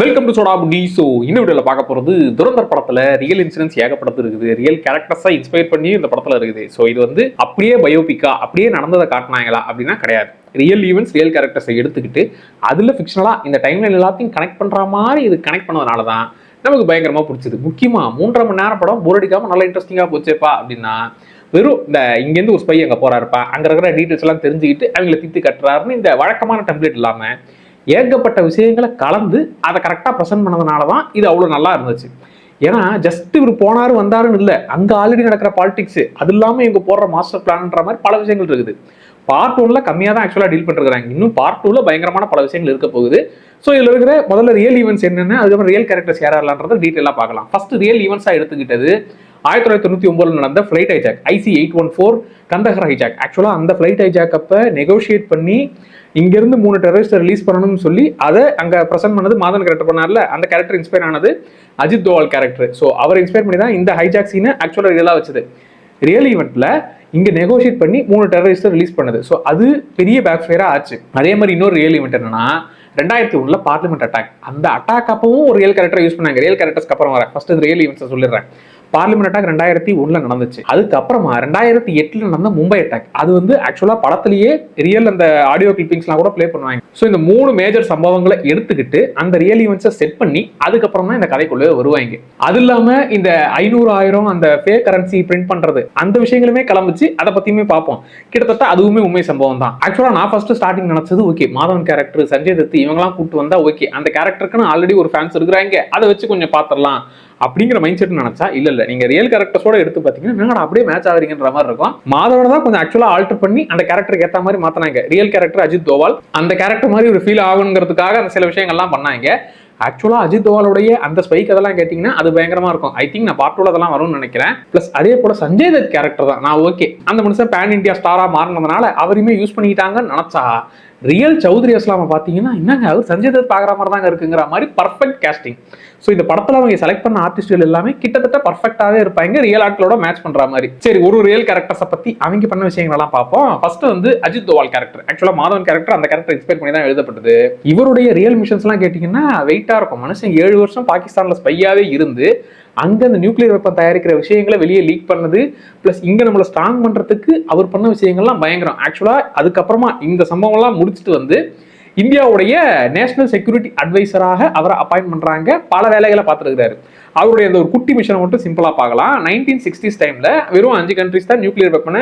Welcome to soda Buti. So இந்த வீடியோவில் பார்க்க போகிறது துரந்தர் படத்தில் ரியல் இன்சிடென்ட்ஸ் ஏகப்பட்டது இருக்குது. ரியல் கேரக்டர்ஸாக இன்ஸ்பயர் பண்ணி இந்த படத்தில் இருக்குது. ஸோ இது வந்து அப்படியே பயோபிக்கா அப்படியே நடந்ததை காட்டினாங்களா அப்படின்னா கிடையாது. ரியல் ஈவெண்ட்ஸ் ரியல் கேரக்டர்ஸை எடுத்துக்கிட்டு அதில் ஃபிக்ஷனலாக இந்த டைம்லைன் எல்லாத்தையும் கனெக்ட் பண்ணுற மாதிரி இது கனெக்ட் பண்ணதுனால தான் நமக்கு பயங்கரமாக பிடிச்சது. முக்கியமாக 3.5 மணி நேரம் படம் போர் அடிக்காமல் நல்லா இன்ட்ரெஸ்டிங்காக போச்சேப்பா அப்படின்னா வெறும் இந்த இங்கேருந்து ஒரு ஸ்பை அங்கே போறாருப்பா, அங்கே இருக்கிற டீட்டெயில்ஸ் எல்லாம் தெரிஞ்சுக்கிட்டு அவங்களை தித்து கட்டுறாருன்னு இந்த வழக்கமான டெம்ப்ளேட் இல்லாமல் ஏகப்பட்ட விஷயங்களை கலந்து அதை கரெக்டாக ப்ரெசென்ட் பண்ணதுனால தான் இது அவ்வளோ நல்லா இருந்துச்சு. ஏன்னா ஜஸ்ட் இவர் போனாரு வந்தாருன்னு இல்லை, அங்கே ஆல்ரெடி நடக்கிற பாலிடிக்ஸ் அது இல்லாமல் இவங்க போடுற மாஸ்டர் பிளான்ன்ற மாதிரி பல விஷயங்கள் இருக்குது. பார்ட் 1ல கம்மியாக தான் ஆக்சுவலாக டீல் பண்ணிருக்காங்க. இன்னும் பார்ட் 2ல பயங்கரமான பல விஷயங்கள் இருக்க போகுது. ஸோ இதில் இருக்கிற முதல்ல ரியல் ஈவெண்ட்ஸ் என்னென்ன, அதுக்கப்புறம் ரியல் கேரக்டர்ஸ் யாரெல்லாம்ன்றதை டீட்டெயிலாக பார்க்கலாம். ஃபர்ஸ்ட் ரியல் ஈவெண்ட்ஸாக எடுத்துக்கிட்டது 1999 நடந்த ஃபிளைட் ஹைஜாக் IC-814 கந்தஹர் ஹைஜாக். ஆக்சுவலாக அந்த ஃபிளைட் ஹைஜாக் அப்போ நெகோஷியேட் பண்ணி இங்கிருந்து 3 டெரரிஸ்ட் ரிலீஸ் பண்ணணும்னு சொல்லி அதை அங்கே ப்ரெசென்ட் பண்ணது மாதவன் கேரக்டர் பண்ணார்ல, அந்த கேரக்டர் இன்ஸ்பயர் ஆனது அஜித் தோவால் கேரக்டர். ஸோ அவர் இன்ஸ்பயர் பண்ணி தான் இந்த ஹைஜாக் சீனை ஆக்சுவலாக ரியலாக வச்சது. ரியல் ஈவெண்ட்ல இங்கே நெகோஷியேட் பண்ணி 3 டெரரிஸ்ட் ரிலீஸ் பண்ணது. ஸோ அது பெரிய பேக் ஃபயராக ஆச்சு. அதே மாதிரி இன்னொரு ரியல் ஈவெண்ட் என்னன்னா 2001 பார்லிமெண்ட் அட்டாக். அந்த அட்டாக் அப்பவும் ஒரு ரியல் கேரக்டர் யூஸ் பண்ணாங்க. ரியல் கேரக்டர்ஸ்க்கு அப்புறம் வரேன். ஃபர்ஸ்ட் ரியல் ஈவெண்ட்ஸை சொல்லிடுறேன். பார்லிமெண்ட் அட்டாக் 2001 நடந்துச்சு. அதுக்கப்புறமா 2008 நடந்த மும்பை அட்டாக். அது வந்து ஆக்சுவலா படத்திலேயே ரியல் அந்த ஆடியோ கிளிப்பிங்ஸ்லாம் கூட பிளே பண்ணுவாங்க. ஸோ இந்த 3 மேஜர் சம்பவங்களை எடுத்துக்கிட்டு அந்த ரியல் ஈவெண்ட்ஸை செட் பண்ணி அதுக்கப்புறம் தான் இந்த கதைக்குள்ளே வருவாங்க. அது இல்லாம இந்த 500,000 அந்த ஃபேக் கரன்சி பிரிண்ட் பண்றது அந்த விஷயங்களுமே கிளம்பிச்சு. அதை பத்தியுமே பார்ப்போம். கிட்டத்தட்ட அதுவுமே உண்மை சம்பவம் தான். ஆக்சுவலா நான் ஃபர்ஸ்ட் ஸ்டார்டிங் நினைச்சது ஓகே, மாதவன் கேரக்டர் சஞ்சய் தத் இவங்கெல்லாம் கூப்பிட்டு வந்தா ஓகே, அந்த கேரக்டருக்குன்னு ஆல்ரெடி ஒரு ஃபேன்ஸ் இருக்கிறாங்க, அதை வச்சு கொஞ்சம் பார்த்துடலாம் அப்படிங்கிற மைண்ட் செட் நினைச்சா இல்ல நீங்க ரியல் கேரக்டர்ஸோட எடுத்து பாத்தீங்கன்னா அப்படியே மேட்ச் ஆகுறீங்கன்ற மாதிரி இருக்கும். மாதவனை தான் கொஞ்சம் ஆக்சுவலா ஆல்டர் பண்ணி அந்த கேரக்டருக்கு ஏத்த மாதிரி மாத்தினாங்க. ரியல் கேரக்டர் அஜித் தோவால் அந்த கேரக்டர் மாதிரி ஒரு ஃபீல் ஆகுங்கிறதுக்காக அந்த சில விஷயங்கள்லாம் பண்ணாங்க. ஆக்சுவலா அஜித் தோவாலுடைய அந்த ஸ்பைக் அதெல்லாம் கேட்டீங்கன்னா அது பயங்கரமா இருக்கும். ஐ திங்க் நான் பார்ட் 2 அதெல்லாம் வரும்னு நினைக்கிறேன். பிளஸ் அதே போல சஞ்சய் தத் கேரக்டர் தான் நான் ஓகே, அந்த மனுஷன் பேன் இந்தியா ஸ்டாரா மாறினதுனால அவரையுமே யூஸ் பண்ணிக்கிட்டாங்கன்னு நினைச்சா ரியல் சௌத்ரி அஸ்லாமை பார்த்தீங்கன்னா என்னங்க அவர் சஞ்சய் தத் பார்க்குற மாதிரி தாங்க இருக்குங்கிற மாதிரி பர்ஃபெக்ட் கேஸ்டிங். ஸோ இந்த படத்தில் அவங்க செலக்ட் பண்ண ஆர்டிஸ்ட்கள் எல்லாமே கிட்டத்தட்ட பர்ஃபெக்டாகவே இருப்பாங்க, ரியல் ஆட்களோட மேட்ச் பண்ணுற மாதிரி. சரி, ஒரு ரியல் கேரக்டர்ஸை பற்றி அவங்க பண்ண விஷயங்கள்லாம் பார்ப்போம். ஃபர்ஸ்ட் வந்து அஜித் தோவால் கேரக்டர். ஆக்சுவலாக மாதவன் கேரக்டர் அந்த கேரக்டர் இன்ஸ்பயர் பண்ணி தான் எழுதப்பட்டது. இவருடைய ரியல் மிஷன்ஸ்லாம் கேட்டிங்கன்னா வெயிட்டாக இருக்கும். மனுஷன் 7 வருஷம் பாகிஸ்தானில் ஸ்பையாகவே இருந்து அங்கே அந்த நியூக்ளியர் வெப்பன் தயாரிக்கிற விஷயங்களை வெளியே லீக் பண்ணது, பிளஸ் இங்கே நம்மளை ஸ்ட்ராங் பண்ணுறதுக்கு அவர் பண்ண விஷயங்கள்லாம் பயங்கரம். ஆக்சுவலாக அதுக்கப்புறமா இந்த சம்பவம்லாம் முடிச்சுட்டு வந்து இந்தியாவுடைய நேஷனல் செக்யூரிட்டி அட்வைசராக அவரை அப்பாயின்ட் பண்றாங்க. பல வேலைகளை பார்த்துருக்காரு. அவருடைய அந்த ஒரு குட்டி மிஷனை மட்டும் சிம்பிளா பார்க்கலாம். 1960s டைம்ல வெறும் 5 கண்ட்ரிஸ் தான் நியூக்ளியர் வெப்பனை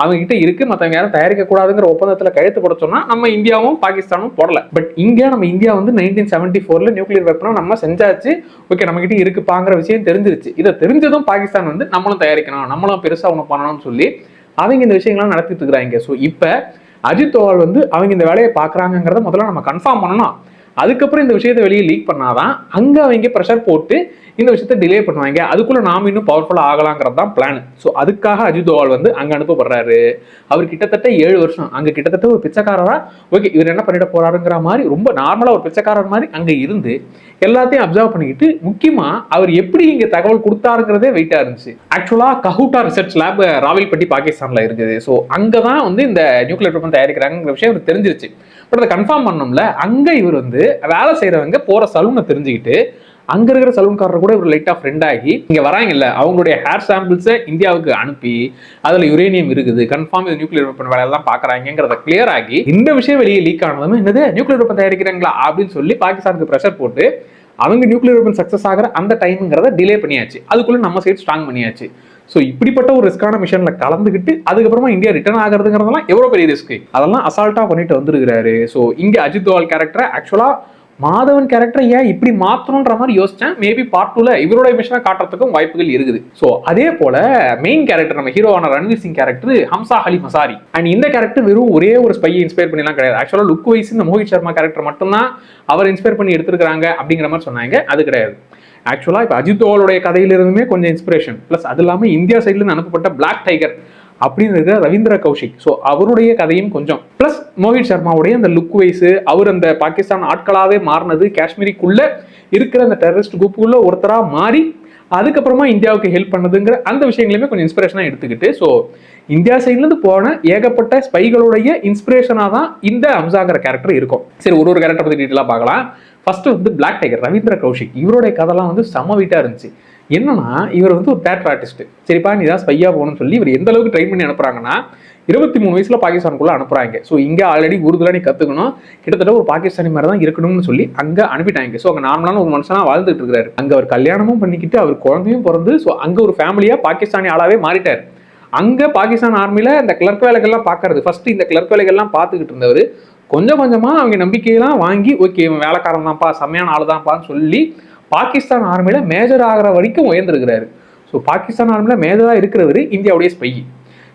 அவங்க கிட்ட இருக்கு, மற்றவங்க யாரும் தயாரிக்க கூடாதுங்கிற ஒப்பந்தத்துல கையெழுத்து போட சொன்னா நம்ம இந்தியாவும் பாகிஸ்தானும் போடல. பட் இங்க நம்ம இந்தியா வந்து 1974ல நியூக்ளியர் வெப்பனை நம்ம செஞ்சாச்சு, ஓகே நம்ம கிட்ட இருக்குப்பாங்கிற விஷயம் தெரிஞ்சிருச்சு. இதை தெரிஞ்சதும் பாகிஸ்தான் வந்து நம்மளும் தயாரிக்கணும், நம்மளும் பெருசா ஒன்று பண்ணணும்னு சொல்லி அவங்க இந்த விஷயங்கள்லாம் நடத்திட்டு இருக்கிறாங்க. ஸோ இப்போ அஜித் தோவால் வந்து அவங்க இந்த வேலையை பார்க்குறாங்கிறத முதல்ல நம்ம கன்ஃபார்ம் பண்ணணும். அதுக்கப்புறம் இந்த விஷயத்தை வெளியே லீக் பண்ணாதான் அங்கே அவங்க ப்ரெஷர் போட்டு இந்த விஷயத்தை டிலே பண்ணுவாங்க. அதுக்குள்ள நாம இன்னும் பவர்ஃபுல்லாக ஆகலாங்கிறது தான் பிளான். ஸோ அதுக்காக அஜித் தோவால் வந்து அங்கே அனுப்பப்படுறாரு. அவர் கிட்டத்தட்ட 7 வருஷம் அங்கே கிட்டத்தட்ட ஒரு பிச்சைக்காரரா ஓகே இவர் என்ன பண்ணிட போறாருங்கிற மாதிரி ரொம்ப நார்மலாக ஒரு பிச்சைக்காரர் மாதிரி அங்கே இருந்து எல்லாத்தையும் அப்சர்வ் பண்ணிக்கிட்டு முக்கியமா அவர் எப்படி இங்கே தகவல் கொடுத்தாருங்கிறதே வெயிட்டா இருந்துச்சு. ஆக்சுவலா கஹூட்டா ரிசர்ச் லேப் ராவல்பிண்டி பாகிஸ்தான்ல இருக்குது. ஸோ அங்கதான் வந்து இந்த நியூக்ளியர் வெப்பன் தயாரிக்கிறாங்கிற விஷயம் அவருக்கு தெரிஞ்சிருச்சு. பட் அதை கன்ஃபார்ம் பண்ணோம்ல, அங்க இவர் வந்து வேலை செய்யறவங்க போற சலூனை தெரிஞ்சுக்கிட்டு அங்க இருக்கிற சலூன்காரர் கூட ஒரு லைட்டா ஃப்ரெண்ட் ஆகி இங்க வராங்கல்ல அவங்களுடைய ஹேர் சாம்பிள்ஸை இந்தியாவுக்கு அனுப்பி அதுல யுரேனியம் இருக்குது, கன்ஃபார்ம் இது நியூக்ளியர் வெப்பன் வேலையெல்லாம் பாக்குறாங்கிறத கிளியர் ஆகி இந்த விஷயம் வெளியே லீக் ஆனதும் என்னது நியூக்ளியர் வெப்பன் தயாரிக்கிறாங்களா அப்படின்னு சொல்லி பாகிஸ்தானுக்கு ப்ரெஷர் போட்டு அவங்க நியூக்ளியர் வெப்பன் சக்சஸ் ஆகிற அந்த டைம்ங்கிறத டிலே பண்ணியாச்சு. அதுக்குள்ள நம்ம சைடு ஸ்ட்ராங் பண்ணியாச்சு. ஸோ இப்படிப்பட்ட ஒரு ரிஸ்கான மிஷன்ல கலந்துக்கிட்டு அதுக்கப்புறமா இந்தியா ரிட்டர்ன் ஆகிறதுங்கிறதெல்லாம் எவ்வளோ பெரிய ரிஸ்க், அதெல்லாம் அசால்ட்டா பண்ணிட்டு வந்துருக்காரு. ஸோ இங்க அஜித் தோவால் கேரக்டரை ஆக்சுவலா மாதவன் கேரக்டர் ஏன் இப்படி மாத்தணும்ன்ற மாதிரி யோசிச்சேன். மேபி பார்ட் 2ல இவரோட மிஷனை காட்டுறதுக்கும் வாய்ப்புகள் இருக்குது. ஸோ அதே போல மெயின் கேரக்டர் நம்ம ஹீரோவான ரன்வீர் சிங் கேரக்டர் ஹம்சா அலி மசாரி. அண்ட் இந்த கேரக்டர் வெறும் ஒரே ஒரு ஸ்பையை இன்ஸ்பயர் பண்ணிலாம் கிடையாது. ஆக்சுவலா லுக் வைஸ் இந்த மோஹித் சர்மா கேரக்டர் மட்டும்தான் அவர் இன்ஸ்பயர் பண்ணி எடுத்திருக்காங்க அப்படிங்கிற மாதிரி சொன்னாங்க. அது கிடையாது. ஆக்சுவலா இப்போ அஜித் தோவாலுடைய கதையிலிருந்துமே கொஞ்சம் இன்ஸ்பிரேஷன், பிளஸ் அது இல்லாமல் இந்தியா சைட்ல இருந்து அனுப்பப்பட்ட பிளாக் டைகர் அப்படின்னு இருக்கிற ரவீந்திர கௌஷிக், ஸோ அவருடைய கதையும் கொஞ்சம், பிளஸ் மோஹித் சர்மாவுடைய அந்த லுக் வைஸ் அவர் அந்த பாகிஸ்தான் ஆட்களாவே மாறினது, காஷ்மீரிக்குள்ள இருக்கிற அந்த டெரரிஸ்ட் குரூப்புக்குள்ள ஒருத்தரா மாறி அதுக்கப்புறமா இந்தியாவுக்கு ஹெல்ப் பண்ணதுங்கிற அந்த விஷயங்களையுமே கொஞ்சம் இன்ஸ்பிரேஷனா எடுத்துக்கிட்டு ஸோ இந்தியா சைட்லேருந்து போன ஏகப்பட்ட ஸ்பைகளுடைய இன்ஸ்பிரேஷனாக தான் இந்த ஹம்சாங்கிற கேரக்டர் இருக்கும். சரி, ஒரு கேரக்டர் பற்றி டீட்டெயிலாக பார்க்கலாம். ஃபர்ஸ்ட் வந்து பிளாக் டைகர் ரவீந்திர கௌஷிக் இவருடைய கதைலாம் வந்து செம வீட்டா இருந்துச்சு. என்னன்னா இவர் வந்து ஒரு தேட்டர் ஆர்டிஸ்ட். சரிப்பா நீ தான் ஸ்பையா போகணும்னு சொல்லி இவர் எந்த அளவுக்கு ட்ரைன் பண்ணி அனுப்புறாங்கன்னா 23 வயசுல பாகிஸ்தானுக்குள்ள அனுப்புறாங்க. ஸோ இங்க ஆல்ரெடி உருதுல நீ கத்துக்கணும், கிட்டத்தட்ட ஒரு பாகிஸ்தானி மாதிரி தான் இருக்கணும்னு சொல்லி அங்க அனுப்பிட்டாங்க. ஸோ அங்க நார்மலான ஒரு மனுஷனா வாழ்ந்துட்டு இருக்காரு. அங்க அவர் கல்யாணமும் பண்ணிக்கிட்டு அவர் குழந்தையும் பிறந்து ஸோ அங்க ஒரு ஃபேமிலியா பாகிஸ்தானி ஆளாவே மாறிட்டார். அங்க பாகிஸ்தான் ஆர்மில இந்த கிளர்க் வேலைகள்லாம் பாக்குறது ஃபர்ஸ்ட் இந்த கிளர்க் வேலைகள்லாம் பார்த்துக்கிட்டு இருந்தவர் கொஞ்சம் கொஞ்சமா அவங்க நம்பிக்கையெல்லாம் வாங்கி ஓகே இவன் வேலைக்காரன் தான்ப்பா செம்மையான ஆளு தான்ப்பான்னு சொல்லி பாகிஸ்தான் ஆர்மில மேஜர் ஆகிற வரைக்கும் உயர்ந்திருக்கிறாரு. ஸோ பாகிஸ்தான் ஆர்மில மேஜரா இருக்கிறவரு இந்தியாவுடைய ஸ்பை.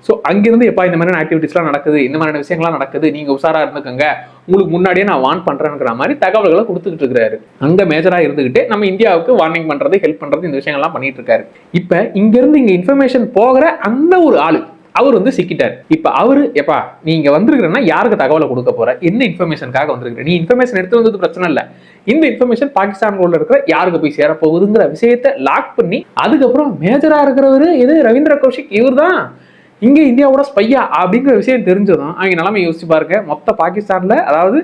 ஸோ அங்கிருந்து எப்பா இந்த மாதிரியான ஆக்டிவிட்டிஸ்லாம் நடக்குது, இந்த மாதிரியான விஷயங்கள்லாம் நடக்குது, நீங்க உஷாரா இருந்துக்கங்க, உங்களுக்கு முன்னாடியே நான் வார்ன் பண்றேங்கிற மாதிரி தகவல்களை கொடுத்துக்கிட்டு இருக்காரு. அங்க மேஜரா இருந்துகிட்டு நம்ம இந்தியாவுக்கு வார்னிங் பண்றது, ஹெல்ப் பண்றது, இந்த விஷயங்கள்லாம் பண்ணிட்டு இருக்காரு. இப்ப இங்க இருந்து இங்க இன்ஃபர்மேஷன் போகிற அந்த ஒரு ஆளு அவர் வந்து சிக்கிட்டார். இப்ப அவரு எப்பா நீங்க வந்திருக்கிறன்னா யாருக்கு தகவலை கொடுக்க போற, என்ன இன்ஃபர்மேஷனுக்காக வந்திருக்கிற, நீ இன்ஃபர்மேஷன் எடுத்து வந்தது பிரச்சனை இல்ல, இந்த இன்ஃபர்மேஷன் பாகிஸ்தானுக்குள்ள இருக்கிற யாருக்கு போய் சேரப்போகுதுங்கிற விஷயத்தை லாக் பண்ணி அதுக்கப்புறம் மேஜரா இருக்கிறவரு எது ரவீந்திர கௌஷிக் இவர் தான் இங்க இந்தியாவோட ஸ்பையா அப்படிங்கிற விஷயம் தெரிஞ்சதும் அவங்க நிலைமை யோசிச்சு பாருங்க. மொத்த பாகிஸ்தான்ல அதாவது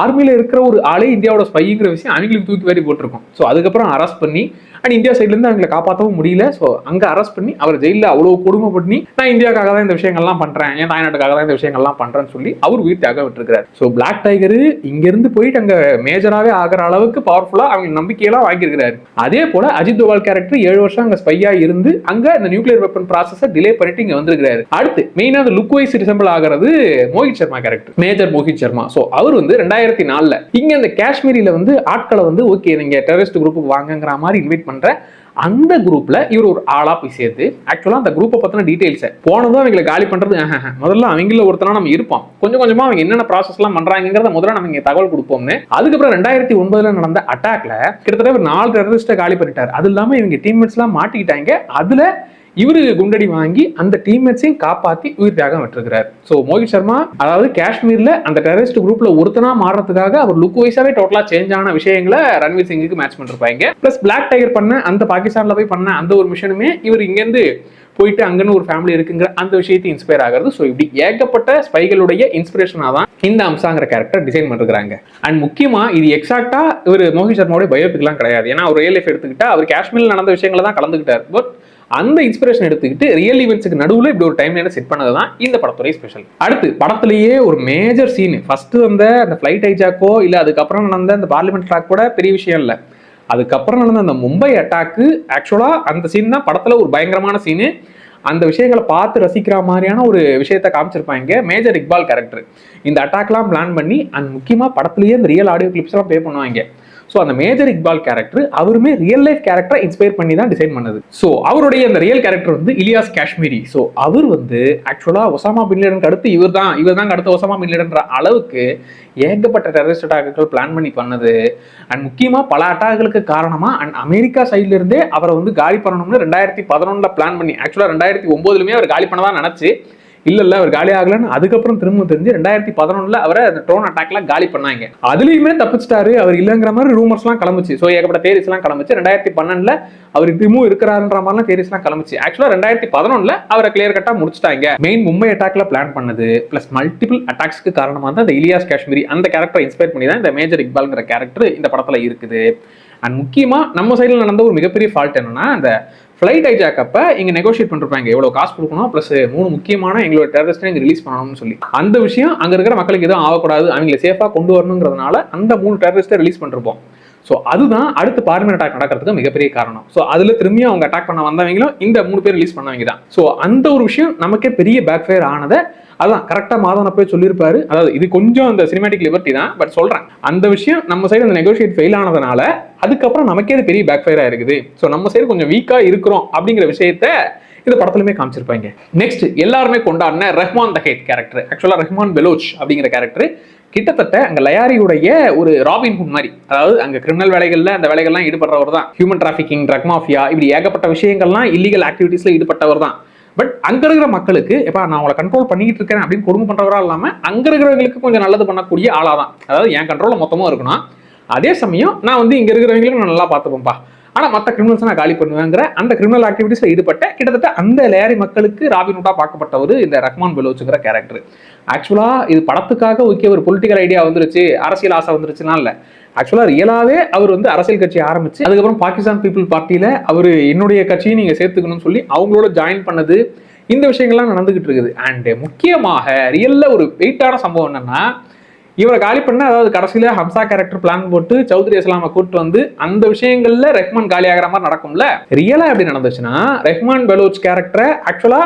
ஆர்மியில இருக்கிற ஒரு ஆளே இந்தியாவோட ஸ்பைங்கிற விஷயம் அவங்களுக்கு தூக்கி வாரி போட்டிருக்கும். ஸோ அதுக்கப்புறம் அரெஸ்ட் பண்ணி அண்ட் இந்தியா சைட்ல இருந்து அவங்களை காப்பாற்றவும் முடியல. ஸோ அங்க அரெஸ்ட் பண்ணி அவர் ஜெயில அவ்வளவு கொடுமை பண்ணி நான் இந்தியாவுக்காக தான் இந்த விஷயங்கள்லாம் பண்றேன், என் தாய்நாட்டுக்காக தான் இந்த விஷயங்கள்லாம் பண்றேன்னு சொல்லி அவர் உயிர் தியாக விட்டுருக்காரு. ஸோ பிளாக் டைகர் இங்க இருந்து போயிட்டு அங்க மேஜராவே ஆகிற அளவுக்கு பவர்ஃபுல்லா அவங்க நம்பிக்கையெல்லாம் வாங்கியிருக்கிறாரு. அதே போல அஜித் தோவால் கேரக்டர் 7 வருஷம் அங்க ஸ்பையா இருந்து அங்க இந்த நியூக்ளியர் வெப்பன் ப்ராசஸை டிலே பண்ணிட்டு இங்க வந்திருக்காரு. அடுத்து மெயினா அந்த லுக் வைஸ் ரிசம்பிள் ஆகிறது Mohit Sharma character, major Mohit Sharma. So அவர் வந்து 2004 இங்க இந்த காஷ்மீரில வந்து ஆட்களை வந்து ஓகே நீங்க டெரரிஸ்ட் குரூப்புக்கு வாங்குங்கிற மாதிரி இன்வைட் பண்ற அந்த குரூப்ல இவர் ஒரு ஆளா போய் சேர்த்து ஆக்சுவலா அந்த குரூப்பை பத்தின டீடைல்ஸ் போனதும் அவங்களை காலி பண்றது முதல்ல அவங்கள ஒருத்தனா நம்ம இருப்போம், கொஞ்சம் கொஞ்சமா அவங்க என்னென்ன ப்ராசஸ் எல்லாம் பண்றாங்கிறத முதல்ல நம்ம தகவல் கொடுப்போம்னு. அதுக்கப்புறம் 2009 நடந்த அட்டாக்ல கிட்டத்தட்ட ஒரு 4 டெரரிஸ்ட காலி பண்ணிட்டாரு. அது இல்லாம இவங்க டீம்மேட்ஸ் எல்லாம் மாட்டிக்கிட்டாங்க. அதுல இவரு குண்டடி வாங்கி அந்த டீம்மேட்ஸையும் காப்பாத்தி உயிர் தியாகம் விட்டுருக்கிறார். ஸோ மோஹித் சர்மா அதாவது காஷ்மீர்ல அந்த டெரரிஸ்ட் குரூப்ல ஒருத்தனா மாறதுக்காக அவர் லுக் வைஸாவே டோட்டலா சேஞ்ச் ஆன விஷயங்களை ரன்வீர் சிங்குக்கு மேட்ச் பண்ணிருப்பாங்க. பிளஸ் பிளாக் டைகர் பண்ண அந்த பாகிஸ்தான்ல போய் பண்ண அந்த ஒரு மிஷனுமே இவர் இங்கிருந்து போயிட்டு அங்கன்னு ஒரு ஃபேமிலி இருக்குங்கிற அந்த விஷயத்தை இன்ஸ்பயர் ஆகிறது. ஸோ இப்படி ஏகப்பட்ட ஸ்பைகளுடைய இன்ஸ்பிரேஷனாக தான் இந்த அம்சாங்கிற கேரக்டர் டிசைன் பண்ணிருக்காங்க. அண்ட் முக்கியமா இது எக்ஸாக்டா இவர் மோஹித் சர்மாவுடைய பயோபிக்லாம் கிடையாது. ஏன்னா அவர் ரியல் லைஃப் எடுத்துக்கிட்டா அவர் காஷ்மீர்ல நடந்த விஷயங்களை தான் கலந்துக்கிட்டார். பட் அந்த இன்ஸ்பிரேஷன் எடுத்துக்கிட்டு ரியல் ஈவெண்ட்ஸ்க்கு நடுவில் இப்படி ஒரு டைம் லைனை செட் பண்ணதுதான் இந்த படத்துடைய ஸ்பெஷல். அடுத்து படத்திலேயே ஒரு மேஜர் சீன் ஃபர்ஸ்ட் வந்த அந்த ஃபிளைட் ஹைஜாக்கோ இல்ல அதுக்கப்புறம் நடந்த அந்த பார்லிமெண்ட் ட்ராக் கூட பெரிய விஷயம் இல்லை. அதுக்கப்புறம் நடந்த அந்த மும்பை அட்டாக்கு ஆக்சுவலா அந்த சீன் தான் படத்துல ஒரு பயங்கரமான சீனு. அந்த விஷயங்களை பார்த்து ரசிக்கிற மாதிரியான ஒரு விஷயத்தை காமிச்சிருப்பாங்க மேஜர் இக்பால் கேரக்டர். இந்த அட்டாக்லாம் பிளான் பண்ணி அண்ட் முக்கியமா படத்திலேயே இந்த ரியல் ஆடியோ கிளிப்ஸ் எல்லாம் ப்ளே பண்ணுவாங்க. ஸோ அந்த மேஜர் இக்பால் கேரக்டர் அவருமே ரியல் லைஃப் கேரக்டரை இன்ஸ்பயர் பண்ணி தான் டிசைன் பண்ணது. ஸோ அவருடைய அந்த ரியல் கேரக்டர் வந்து இலியாஸ் காஷ்மீரி. ஸோ அவர் வந்து ஆக்சுவலா ஒசாமா பின் லேடனுக்கு அடுத்து இவர் தான் அடுத்த ஒசாமா பின் லேடன்ற அளவுக்கு ஏகப்பட்ட டெரரிஸ்ட் அட்டாக்குகள் பிளான் பண்ணி பண்ணது. அண்ட் முக்கியமா பல அட்டாக்குகளுக்கு காரணமா அண்ட் அமெரிக்கா சைட்ல இருந்தே அவரை வந்து காலி பண்ணணும்னு 2011 பிளான் பண்ணி ஆக்சுவலா 2009 அவர் காலி பண்ணதான் நினைச்சு இல்ல அவர் காலி ஆகலன்னு அதுக்கப்புறம் திரும்ப தெரிஞ்சு 2011 அவரை அந்த ட்ரோன் அட்டாக்ல காலி பண்ணாங்க. அதுலயுமே தப்பிச்சிட்டாரு அவர் இல்லங்கிற மாதிரி ரூமர்ஸ் எல்லாம் கிளம்பிச்சு. ஸோ ஏகப்பட்ட தேரிஸ் எல்லாம் கிளம்பிச்சு. 2012 அவர் திரும்பவும் இருக்கிறாருன்ற மாதிரிலாம் தேரிஸ் எல்லாம் கிளம்பிச்சு. ஆக்சுவலா 2011 அவரை கிளியர் கட்டா முடிச்சிட்டாங்க. மெயின் மும்பை அட்டாக்ல பிளான் பண்ணது பிளஸ் மல்டிபிள் அட்டாக்ஸ்க்கு காரணமா தான் இந்த இலியாஸ் காஷ்மீரி அந்த கேரக்டரை இன்ஸ்பயர் பண்ணி தான் இந்த மேஜர் இக்பால்ங்கிற கேரக்டர் இந்த படத்துல இருக்குது. அண்ட் முக்கியமா நம்ம சைடில் நடந்த ஒரு மிகப்பெரிய ஃபால்ட் என்னன்னா அந்த ஃபிளைட் ஹைஜாக் அப்ப இங்க நெகோஷியேட் பண்ணிருப்பாங்க எவ்வளவு காசு கொடுக்கணும் பிளஸ் 3 முக்கியமான எங்களோட டெரரிஸ்டை இங்க ரிலீஸ் பண்ணணும்னு சொல்லி. அந்த விஷயம் அங்க இருக்கிற மக்களுக்கு எதுவும் ஆகக்கூடாது, அவங்களை சேஃபா கொண்டு வரணுங்கிறதுனால அந்த 3 டெரரிஸ்டை ரிலீஸ் பண்ணிருப்போம். ஸோ அதுதான் அடுத்து பார்லிமெண்ட் அட்டாக் நடக்கிறதுக்கு மிகப்பெரிய காரணம். ஸோ அதுல திரும்பியும் அவங்க அட்டாக் பண்ண வந்தவங்களும் இந்த 3 பேர் ரிலீஸ் பண்ணவங்க தான். ஸோ அந்த ஒரு விஷயம் நமக்கே பெரிய பேக் ஃபயர் ஆனதை அதான் கரெக்டா மாதவன் போய் சொல்லியிருப்பாரு. அதாவது இது கொஞ்சம் அந்த சினிமேட்டிக் லிபர்ட்டி தான், பட் சொல்றேன் அந்த விஷயம் நம்ம சைடு அந்த நெகோஷியேட் ஃபெயில் ஆனதுனால அதுக்கப்புறம் நமக்கே அது பெரிய பேக் ஃபயரா இருக்குது. ஸோ நம்ம சைடு கொஞ்சம் வீக்கா இருக்கிறோம் அப்படிங்கிற விஷயத்த இந்த படத்துலயுமே காமிச்சிருப்பாங்க. நெக்ஸ்ட் எல்லாருமே கொண்டாடின ரஹ்மான் த ஹேட் கேரக்டர். ஆக்சுவலா ரஹ்மான் பெலோச் அப்படிங்கிற கேரக்டர் கிட்டத்தட்ட அங்க லயாரியுடைய ஒரு ராபின்ஹுட் மாதிரி, அதாவது அங்க கிரிமினல் வேலைகள்ல அந்த வேலைகள்லாம் ஈடுபடுறவர் தான். ஹியூமன் டிராபிகிங், ட்ரக் மாஃபியா இப்படி ஏகப்பட்ட விஷயங்கள்லாம் இல்லீகல் ஆக்டிவிட்டிஸ்ல ஈடுபட்டவர் தான். பட் அங்க இருக்கிற மக்களுக்கு எப்ப நான் உங்களை கண்ட்ரோல் பண்ணிட்டு இருக்கேன் அப்படின்னு கொடுமை பண்றவரா இல்லாம அங்க இருக்கிறவங்களுக்கு கொஞ்சம் நல்லது பண்ணக்கூடிய ஆளாதான். அதாவது என் கண்ட்ரோல மொத்தமா இருக்கணும், அதே சமயம் நான் வந்து இங்க இருக்கிறவங்களுக்கு நான் நல்லா பார்த்துப்பேன்ப்பா, ஆனா மற்ற கிரிமினல்ஸ் நான் காலி பண்ணுவேங்கிற அந்த கிரிமினல் ஆக்டிவிட்டிஸ்ல ஈடுபட்ட கிட்டத்தட்ட அந்த லேரி மக்களுக்கு ராபின்ஹுட்டா பார்க்கப்பட்டவர் இந்த ரஹ்மான் பெலோச்சுங்கிற கேரக்டர். ஆக்சுவலா இது படத்துக்காக ஓகே ஒரு பொலிட்டிக்கல் ஐடியா வந்துருச்சு, அரசியல் ஆசை வந்துருச்சுன்னா இல்ல, ஆக்சுவலா ரியலாவே அவர் வந்து அரசியல் கட்சி ஆரம்பிச்சு அதுக்கப்புறம் பாகிஸ்தான் பீப்புள் பார்ட்டியில அவர் என்னுடைய கட்சியை நீங்க சேர்த்துக்கணும்னு சொல்லி அவங்களோட ஜாயின் பண்ணது, இந்த விஷயங்கள்லாம் நடந்துகிட்டு இருக்குது. அண்ட் முக்கியமாக ரியல்ல ஒரு வெயிட்டான சம்பவம் என்னன்னா, இவரை காலி பண்ண, அதாவது கடைசியில ஹம்சா கேரக்டர் பிளான் போட்டு சௌத்ரி இஸ்லாமை கூட்டு வந்து அந்த விஷயங்கள்ல ரெஹ்மான் காலி ஆகிற மாதிரி நடக்கும்ல. ரியலா எப்படி நடந்துச்சுன்னா, ரெஹ்மான் பெலோச் கேரக்டரை ஆக்சுவலா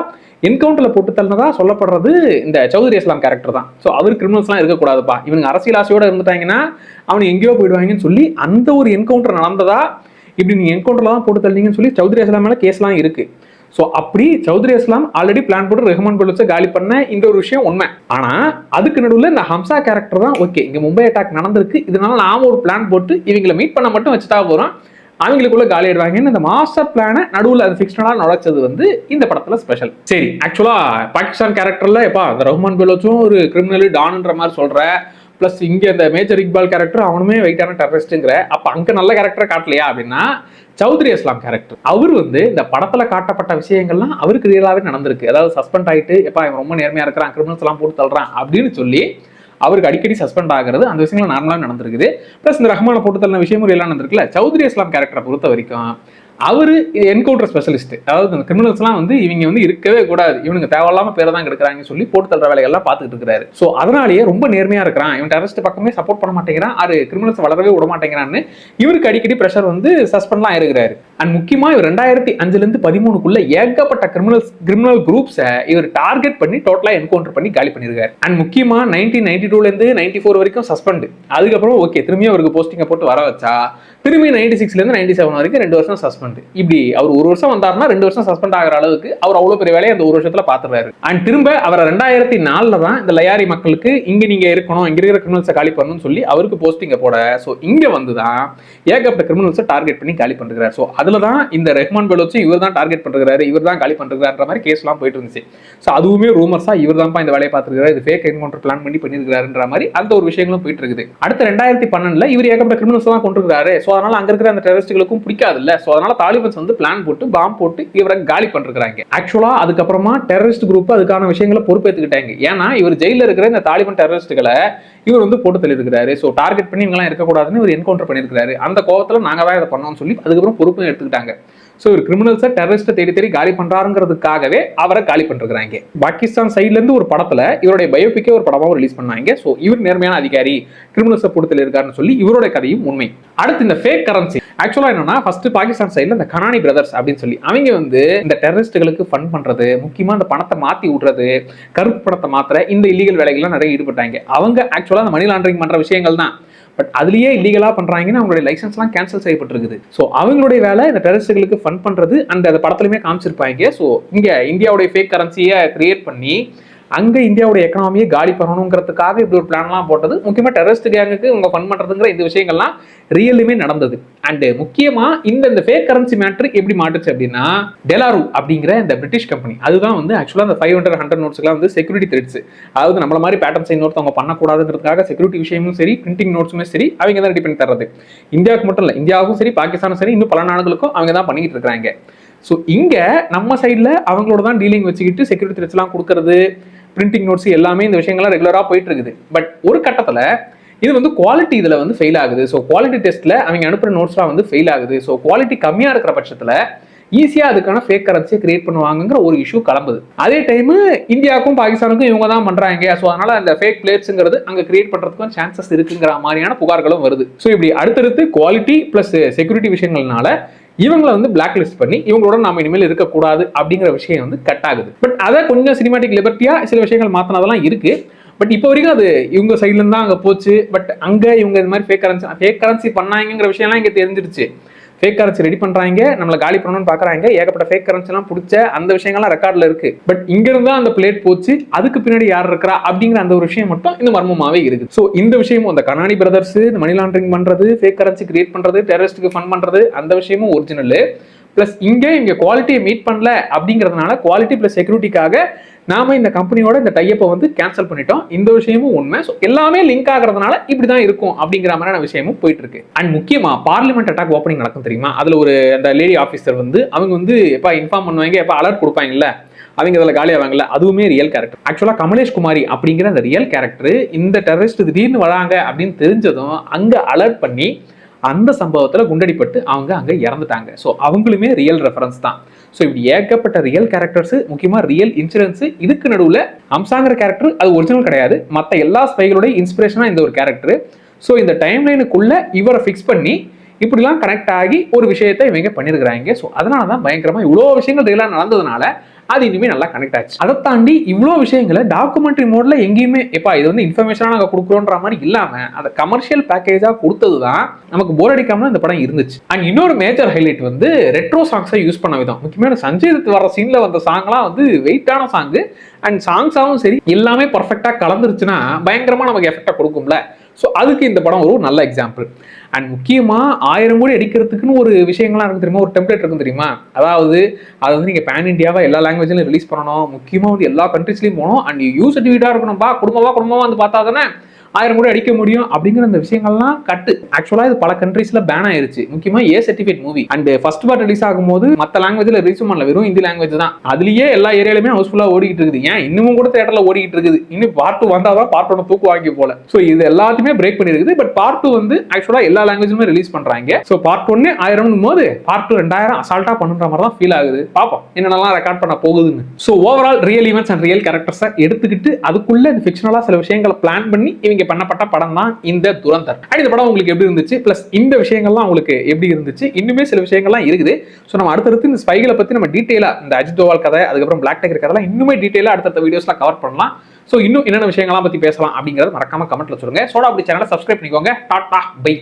என்கவுண்டர்ல போட்டு தள்ளனதா சொல்லப்படுறது இந்த சௌத்ரி இஸ்லாம் கேரக்டர் தான். ஸோ அவர் கிரிமினல்ஸ்லாம் இருக்கக்கூடாதுப்பா, இவங்க அரசியல் ஆசையோட இருந்துட்டாங்கன்னா அவனுக்கு எங்கேயோ போயிடுவாங்கன்னு சொல்லி அந்த ஒரு என்கவுண்டர் நடந்ததா, இப்படி நீங்க என்கவுண்டர்ல தான் போட்டு தள்ளீங்கன்னு சொல்லி சௌத்ரி இஸ்லாம் மேல கேஸ்லாம் இருக்கு. ஸோ அப்படி சௌத்ரி இஸ்லாம் ஆல்ரெடி பிளான் போட்டு ரெஹ்மான் பெலோச்சை காலி பண்ண இந்த ஒரு விஷயம் உண்மை. ஆனா அதுக்கு நடுவில் இந்த ஹம்சா கேரக்டர் தான் ஓகே, இங்க மும்பை அட்டாக் நடந்திருக்கு, இதனால நாம ஒரு பிளான் போட்டு இவங்களை மீட் பண்ண மட்டும் வச்சுட்டா போறோம், அவங்களுக்குள்ள காலி ஆயிடுவாங்கன்னு இந்த மாஸ்டர் பிளானை நடுவில் அது ஃபிக்ஸ்டா நுழைச்சது வந்து இந்த படத்துல ஸ்பெஷல். சரி, ஆக்சுவலா பாகிஸ்தான் கேரக்டர்ல எப்பா அந்த ரெஹ்மான் பெலோச்சும் ஒரு கிரிமினல் டான்ன்ற மாதிரி சொல்ற, பிளஸ் இங்க இந்த மேஜர் இக்பால் கேரக்டர் அவனுமே வெயிட்டான டெரரிஸ்ட்ங்கிற, அப்ப அங்க நல்ல கேரக்டர் காட்டலையா அப்படின்னா, சௌத்ரி இஸ்லாம் கேரக்டர் அவர் வந்து இந்த படத்துல காட்டப்பட்ட விஷயங்கள்லாம் அவருக்கு ரியலாவே நடந்திருக்கு. அதாவது சஸ்பெண்ட் ஆயிட்டு எப்பா இவன் ரொம்ப நேர்மையா இருக்கிறான், கிரிமினல்ஸ் எல்லாம் போட்டு தள்ளுறான் அப்படின்னு சொல்லி அவருக்கு அடிக்கடி சஸ்பெண்ட் ஆகிறது, அந்த விஷயங்கள் நார்மலாக நடந்திருக்குது. பிளஸ் இந்த ரஹ்மான போட்டு தள்ளின விஷயமும் எல்லாம் நடந்திருக்குல்ல. சௌத்ரி இஸ்லாம் கேரக்டரை பொறுத்த வரைக்கும் அவரு என்கவுண்டர் ஸ்பெஷலிஸ்ட், அதாவது இந்த கிரிமினல்ஸ்லாம் வந்து இவங்க வந்து இருக்கவே கூடாது, இவனுக்கு தேவையில்லாம பேரை தான் கெடுக்கிறாங்கன்னு சொல்லி போட்டு தள்ளுற வேலைகள்லாம் பார்த்துட்டு இருக்காரு. ஸோ அதனாலேயே ரொம்ப நேர்மையா இருக்கிறான், இவன் டெரரிஸ்ட் பக்கமே சப்போர்ட் பண்ண மாட்டேங்கிறான், அது கிரிமினல்ஸ் வளரவே விட மாட்டேங்கிறான்னு இவருக்கு அடிக்கடி பிரஷர் வந்து சஸ்பெண்ட்லாம் இருக்கிறாரு. அண்ட் முக்கியமா இவர் 2005 13 ஏகப்பட்ட கிரிமினல் குரூப்ஸை இவர் டார்கெட் பண்ணி டோட்டலா என்கவுண்டர் பண்ணி காலி பண்ணிருக்காரு. அண்ட் முக்கியமா 1992 94 வரைக்கும் சஸ்பெண்ட், அதுக்கப்புறம் ஓகே திரும்பி அவருக்கு போஸ்டிங்கை போட்டு வர வச்சா திரும்பி 96 97 வரைக்கும் 2 வருஷம் சஸ்பெண்ட். இப்படி அவர் ஒரு வருஷம் வந்தாருன்னா 2 வருஷம் சஸ்பெண்ட் ஆகிற அளவுக்கு அவர் அவ்வளவு பெரிய வேலையை அந்த ஒரு வருஷத்துல பாத்துறாரு. அண்ட் திரும்ப அவரை 2004 தான் இந்த லயாரி மக்களுக்கு இங்க நீங்க இருக்கணும், இங்க இருக்கிற கிரிமினல்ஸை காலி பண்ணணும்னு சொல்லி அவருக்கு போஸ்டிங்க போட, ஸோ இங்க வந்துதான் ஏகப்பட்ட கிரிமினல்ஸை டார்கெட் பண்ணி காலி பண்றாரு. ஸோ அதுலதான் இந்த ரெஹ்மான் பெலோச் இவர் தான் டார்கெட் பண்றாரு, இவர் தான் காலி பண்றாருன்ற மாதிரி கேஸ் எல்லாம் போயிட்டு இருந்துச்சு. ஸோ அதுவுமே ரூமர்ஸா இவர் தான் இந்த வேலையை பார்த்துருக்காரு, இது ஃபேக் என்கவுண்டர் பிளான் பண்ணி பண்ணிருக்காருன்ற மாதிரி அந்த ஒரு விஷயங்களும் போயிட்டு இருக்குது. அடுத்த 2012 இவர் ஏகப்பட்ட கிரிமினல்ஸ் தான் கொண்டிருக்காரு. ஸோ அதனால அங்க இருக்கிற அந்த டெரரிஸ்டுகளுக்கும் பிடிக்காது இல்ல, ஸோ அதனால தாலிபன்ஸ் வந்து பிளான் போட்டு பாம் போட்டு இவரை காலி பண்றாங்க. ஆக்சுவலா அதுக்கப்புறமா டெரரிஸ்ட் குரூப் அதுக்கான விஷயங்களை பொறுப்பேற்றுக்கிட்டாங்க. ஏன்னா இவர் ஜெயில இருக்கிற இந்த தாலிபான் டெரரிஸ்டுகளை இவர் வந்து போட்டு தள்ளி இருக்கிறாரு. ஸோ டார்கெட் பண்ணி இவங்கெல்லாம் இருக்கக்கூடாதுன்னு இவர் என்கவுண்டர் பண்ணியிருக்காரு. அந்த கோவத்தில் நாங்க தான் இதை பண்ணோம்னு சொல்லி அதுக்கப்புறம் பொறுப்பும் எடுத்துக்கிட்டாங்க. ஸோ இவர் கிரிமினல்ஸை டெரரிஸ்ட்டை தேடி தேடி காலி பண்றாருங்கிறதுக்காகவே அவரை காலி பண்றாங்க. பாகிஸ்தான் சைட்ல இருந்து ஒரு படத்துல இவருடைய பயோபிக்கே ஒரு படமாவும் ரிலீஸ் பண்ணாங்க. ஸோ இவர் நேர்மையான அதிகாரி, கிரிமினல்ஸை போட்டு இருக்காருன்னு சொல்லி இவரோட கதையும் உண்மை. அடுத்து இந்த ஃபேக் கரன்சி ஆக்சுவலா என்னன்னா, ஃபர்ஸ்ட் பாகிஸ்தான் சைட்ல இந்த கனானி பிரதர்ஸ் அப்படின்னு சொல்லி அவங்க வந்து இந்த டெரரிஸ்டுகளுக்கு ஃபண்ட் பண்றது, முக்கியமா இந்த பணத்தை மாத்தி விடுறது, கருப்பு பணத்தை மாத்திர இந்த இல்லீகல் வேலைகள்லாம் நிறைய ஈடுபட்டாங்க. அவங்க ஆக்சுவலா அந்த மணி லாண்டரிங் பண்ற விஷயங்கள் தான், பட் அதுலயே இல்லீகலா பண்றாங்கன்னு அவங்களுடைய லைசன்ஸ் எல்லாம் கேன்சல் செய்யப்பட்டிருக்குது. ஸோ அவங்களுடைய வேலை இந்த டெரரிஸ்டுகளுக்கு ஃபண்ட் பண்றது, அந்த படத்துலயுமே காமிச்சிருப்பாங்க. ஸோ இங்க இந்தியாவுடைய ஃபேக் கரன்சியை கிரியேட் பண்ணி அங்க இந்தியாவுடைய எக்கனாமியை காலி பண்ணணுங்கிறதுக்காக இப்படி ஒரு பிளான்லாம் போட்டது, முக்கியமா டெரரிஸ்ட் கேங்குக்கு இவங்க ஃபண்ட் பண்றதுங்கிற இந்த விஷயங்கள்லாம் ரியலுமே நடந்தது. அண்ட் முக்கியமா இந்த ஃபேக் கரன்சி மேட்ரு எப்படி மாட்டுச்சு அப்படின்னா, டெலாரு அப்படிங்கிற இந்த பிரிட்டிஷ் கம்பெனி அதுதான் வந்து ஆக்சுவலா அந்த 500 100 நோட்ஸ்லாம் வந்து செக்யூரிட்டி த்ரெட்ஸ், அதாவது நம்மள மாதிரி பேட்டர்ன் சைன் நோட்ஸ் அவங்க பண்ணக்கூடாதுங்கிறதுக்காக செக்யூரிட்டி விஷயமும் சரி, பிரிண்டிங் நோட்ஸுமே சரி அவங்க தான் ரெடி பண்ணி தர்றது. இந்தியாவுக்கு மட்டும் இல்லை, இந்தியாவுக்கும் சரி, பாகிஸ்தானும் சரி, இன்னும் பல நாடுகளுக்கும் அவங்க தான் பண்ணிக்கிட்டு இருக்காங்க. ஸோ இங்க நம்ம சைட்ல அவங்களோட தான் டீலிங் வச்சுக்கிட்டு செக்யூரிட்டி த்ரெட்ஸ் எல்லாம் கொடுக்கறது, பிரிண்டிங் நோட்ஸ் எல்லாமே இந்த விஷயங்கள்லாம் ரெகுலரா போயிட்டு இருக்குது. பட் ஒரு கட்டத்துல இது வந்து குவாலிட்டி இதுல வந்து ஃபெயில் ஆகுது. ஸோ குவாலிட்டி டெஸ்ட்ல அவங்க அனுப்புற நோட்ஸ்லாம் வந்து ஃபெயில் ஆகுது. ஸோ குவாலிட்டி கம்மியா இருக்கிற பட்சத்துல ஈஸியா அதுக்கான ஃபேக் கரன்சியை கிரியேட் பண்ணுவாங்கிற ஒரு இஷ்யூ கிளம்புது. அதே டைம் இந்தியாவுக்கும் பாகிஸ்தானுக்கும் இவங்க தான் பண்றாங்க. ஸோ அதனால அந்த ஃபேக் பிளேட்ஸ்ங்கிறது அங்க கிரியேட் பண்றதுக்கும் சான்சஸ் இருக்குங்கிற மாதிரியான புகார்களும் வருது. ஸோ இப்படி அடுத்தடுத்து குவாலிட்டி பிளஸ் செக்யூரிட்டி விஷயங்கள்னால இவங்களை வந்து பிளாக் லிஸ்ட் பண்ணி இவங்களோட நாம இனிமேல் இருக்கக்கூடாது அப்படிங்கிற விஷயம் வந்து கட் ஆகுது. பட் அதை கொஞ்சம் சினிமாட்டிக் லிபர்ட்டியா சில விஷயங்கள் மாத்தினதெல்லாம் இருக்கு. பட் இப்போ வரைக்கும் அது இவங்க சைட்ல இருந்து தான் அங்க போச்சு. பட் அங்க இவங்க இந்த மாதிரி ஃபேக் கரன்சி பண்ணாங்கிற விஷயம்லாம் இங்க தெரிஞ்சிருச்சு. ஃபேக் கரன்சி ரெடி பண்றாங்க, நம்மளை காலி பண்ணணும்னு பாக்குறாங்க, ஏகப்பட்ட ஃபேக் கரன்சி எல்லாம் பிடிச்ச அந்த விஷயங்கள்லாம் ரெக்கார்ட்ல இருக்கு. பட் இங்க இருந்தா அந்த பிளேட் போச்சு, அதுக்கு பின்னாடி யார் இருக்கிறா அப்படிங்கிற அந்த ஒரு விஷயம் மட்டும் இந்த மர்மமாவே இருக்கு. ஸோ இந்த விஷயமும் அந்த கனானி பிரதர்ஸ் இந்த மணி லாண்டரிங் பண்றது, ஃபேக் கரன்சி கிரியேட் பண்றது, டெரரிஸ்டுக்கு ஃபண்ட் பண்றது, அந்த விஷயமும் ஒரிஜினல். பிளஸ் இங்க குவாலிட்டியை மீட் பண்ணல அப்படிங்கிறதுனால குவாலிட்டி பிளஸ் செக்யூரிட்டிக்காக நாம இந்த கம்பெனியோட இந்த டைப்பை வந்து கேன்சல் பண்ணிட்டோம். இந்த விஷயமும் உண்மை. ஸோ எல்லாமே லிங்க் ஆகிறதுனால இப்படிதான் இருக்கும் அப்படிங்கிற மாதிரியான விஷயமும் போயிட்டு இருக்கு. அண்ட் முக்கியமா பார்லிமெண்ட் அட்டாக் ஓப்பனிங் நடக்கும் தெரியுமா, அதுல ஒரு அந்த லேடி ஆஃபீஸர் வந்து அவங்க வந்து எப்ப இன்ஃபார்ம் பண்ணுவாங்க, எப்ப அலர்ட் கொடுப்பாங்கல்ல, அவங்க அதில் காலியாவாங்கல்ல, அதுவுமே ரியல் கேரக்டர். ஆக்சுவலா கமலேஷ் குமாரி அப்படிங்கிற அந்த ரியல் கேரக்டர் இந்த டெரரிஸ்ட் திடீர்னு வராங்க அப்படின்னு தெரிஞ்சதும் அங்க அலர்ட் பண்ணி அந்த சம்பவத்தில் குண்டடிப்பட்டு அவங்க அங்கே இறந்துட்டாங்க. ஸோ அவங்களுமே ரியல் ரெஃபரன்ஸ் தான். ஸோ இப்படி ஏகப்பட்ட ரியல் கேரக்டர்ஸ், முக்கியமாக ரியல் இன்சூரன்ஸ், இதுக்கு நடுவில் அம்சாங்கிற கேரக்டர் அது ஒரிஜினல் கிடையாது, மற்ற எல்லா ஸ்பைகளுடைய இன்ஸ்பிரேஷனாக இந்த ஒரு கேரக்டர். ஸோ இந்த டைம் லைனுக்குள்ள இவரை ஃபிக்ஸ் பண்ணி இப்படிலாம் கனெக்ட் ஆகி ஒரு விஷயத்தை இவங்க பண்ணியிருக்கிறாங்க. ஸோ அதனால தான் பயங்கரமாக இவ்வளோ விஷயங்கள் ரியலாக நடந்ததுனால அது இனிமே நல்லா கனெக்ட் ஆச்சு. அதை தாண்டி இவ்வளோ விஷயங்களை டாக்குமெண்ட்ரி மோட்ல எங்கேயுமே எப்பா இது வந்து இன்ஃபர்மேஷனாக நாங்கள் கொடுக்குறோன்ற மாதிரி இல்லாமல் அதை கமர்ஷியல் பேக்கேஜாக கொடுத்தது தான் நமக்கு போர் அடிக்காம இந்த படம் இருந்துச்சு. அண்ட் இன்னொரு மேஜர் ஹைலைட் வந்து ரெட்ரோ சாங்ஸை யூஸ் பண்ண விதம். முக்கியமான சஞ்சய் தத் வர சீன்ல வந்த சாங்லாம் வந்து வெயிட்டான சாங்கு அண்ட் சாங்ஸாகவும் சரி எல்லாமே பர்ஃபெக்டாக கலந்துருச்சுன்னா பயங்கரமாக நமக்கு எஃபெக்டாக கொடுக்கும்ல. ஸோ அதுக்கு இந்த படம் ஒரு நல்ல எக்ஸாம்பிள். அண்ட் முக்கியமாக 1000 கோடி அடிக்கிறதுக்குன்னு ஒரு விஷயங்கள்லாம் இருக்கும் தெரியுமா, ஒரு டெம்ப்ளேட் இருக்கும் தெரியுமா. அதாவது அது வந்து நீங்கள் பேன் இண்டியாவாக எல்லா லாங்குவேஜ்லையும் ரிலீஸ் பண்ணணும், முக்கியமாக வந்து எல்லா கண்ட்ரீஸ்லையும் போகணும், அண்ட் யூ சர்டிஃபிகேட்டாக இருக்கணும்பா, குடும்பமாக வந்து பார்த்தா தானே 1000 கோடி அடிக்க முடியும் அப்படிங்கிற அந்த விஷயங்கள்லாம் கட்டு. ஆக்சுவலா இது பல கண்ட்ரீஸ்ல பேன் ஆயிருச்சு, முக்கியமா A certificate movie. And first part release ஆகும்போது மற்ற லாங்குவேஜ்ல ரிலீஸ் பண்ணல, வெறும் ஹிந்தி லாங்குவேஜ் தான். அதுலயே எல்லா ஏரியாலுமே ஹவுஸ்ஃபுல்லா ஓடிக்கிட்டு இருக்குது. ஏன் இன்னமும் கூட தியேட்டர்ல ஓடிக்கிட்டு இருக்குது. இன்னும் பார்ட் 2 வந்தாதான் பார்ட் 1 தூக்கு வாங்கி போல. ஸோ இது எல்லாத்தையுமே பிரேக் பண்ணிருக்குது. பட் பார்ட் 2 வந்து ஆக்சுவலா எல்லா லாங்குவேஜுமே ரிலீஸ் பண்றாங்க. ஸோ பார்ட் 1 1000 போது பார்ட் 2 2000 அசால்ட்டா பண்ணுற மாதிரி தான் ஃபீல் ஆகுது. பாப்போம் என்னென்னலாம் ரெக்கார்ட் பண்ண போகுதுன்னு. So overall real events and real கேரக்டர்ஸை எடுத்துக்கிட்டு அதுக்குள்ள இந்த ஃபிக்ஷனலா சில விஷயங்களை பிளான் பண்ணி இவங்க பண்ணப்பட்ட படம் இந்த துரந்தர். இந்த படம் உங்களுக்கு எப்படி இருந்துச்சு, பிளஸ் இந்த விஷயங்கள்லாம் உங்களுக்கு எப்படி இருந்துச்சு, இன்னுமே சில விஷயங்கள்லாம் இருக்குது. ஸோ நம்ம அடுத்தடுத்து இந்த ஸ்பைகளை பத்தி நம்ம டீடைலா இந்த அஜித் தோவால் கதை, அதுக்கப்புறம் பிளாக் டைகர் கதைலாம் இன்னுமே டீடைலா அடுத்த வீடியோஸ்ல கவர் பண்ணலாம். ஸோ இன்னும் என்னென்ன விஷயங்கள்லாம் பத்தி பேசலாம் அப்படிங்கறது மறக்காம கமெண்ட்ல சொல்லுங்க. சோடா அப்படி சேனலை சப்ஸ்கிரைப் பண்ணிக்கோங்க. Tata bye.